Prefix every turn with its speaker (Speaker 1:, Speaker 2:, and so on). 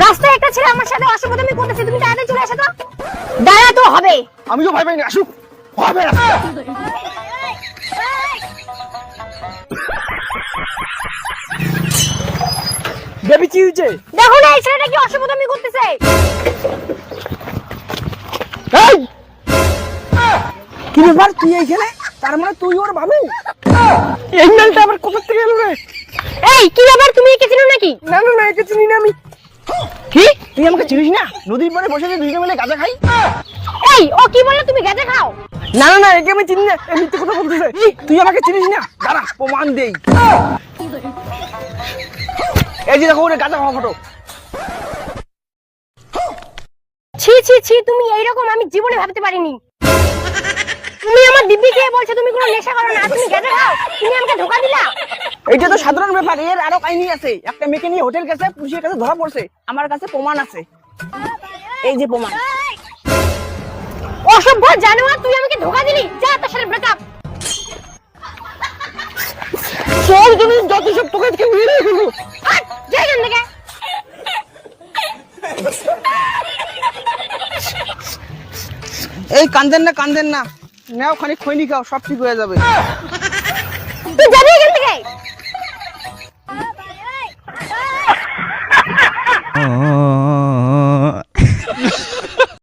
Speaker 1: রাস্তায় একটা ছেলে আমার সাথে অসভ্যতামি করতেছে, তুমি তাড়াতাড়ি চলে আসো তো। দাঁড়া তো হবে।
Speaker 2: আমি তো ভয় পাইনি, আসুক হবে না। বেবি কি হয়েছে?
Speaker 1: দেখো না এই ছেলেটা কি অসভ্যতামি করতেছে।
Speaker 2: এই কি ব্যাপার, তুই এইখানে? তার মানে তুই ওর বাবু? এই মেলটা আবার কোথা থেকে এলো রে?
Speaker 1: এই কি ব্যাপার, তুমি একে চিনো নাকি?
Speaker 2: না না না, একে চিনি না আমি। কি তুই আমাকে চিনিস না? নদীর পাড়ে বসে দুইজনে মিলে গাঁজা খাই।
Speaker 1: এই ও কি বললো, তুমি গাঁজা খাও?
Speaker 2: না না না, একে আমি চিনি না, এই মিথ্যে কথা বলতেছে। তুই আমাকে চিনিস না? দাঁড়া প্রমাণ দেই। এই যে দেখো ওরে গাঁজা খাওয়া ফটো।
Speaker 1: ছি ছি ছি, তুমি এইরকম আমি জীবনে ভাবতে পারিনি। তুমি আমার দিব্যি কে বলছো তুমি কোনো নেশা করো না, তুমি গাঁজা খাও? তুমি আমাকে ধোঁকা দিলা।
Speaker 2: এইটা তো সাধারণ ব্যাপার, এর আরো কাহিনী আছে। একটা মেয়েকে নিয়ে হোটেল গেছে, পুলিশের কাছে ধরা পড়ছে। আমার কাছে প্রমাণ আছে, এই যে প্রমাণ।
Speaker 1: অসভ্য জানোয়ার, তুই আমাকে ধোঁকা দিলি। যা তোর সাথে ব্রেকআপ।
Speaker 2: চল তুমি যত সব তোকে আজকে উড়িয়ে ফেলবো।
Speaker 1: হাট, যা এখান থেকে।
Speaker 2: এই কান্দেন না কান্দেন না, নাও খানিক খৈনি খাও, সব ঠিক হয়ে যাবে।
Speaker 1: তুই যাবি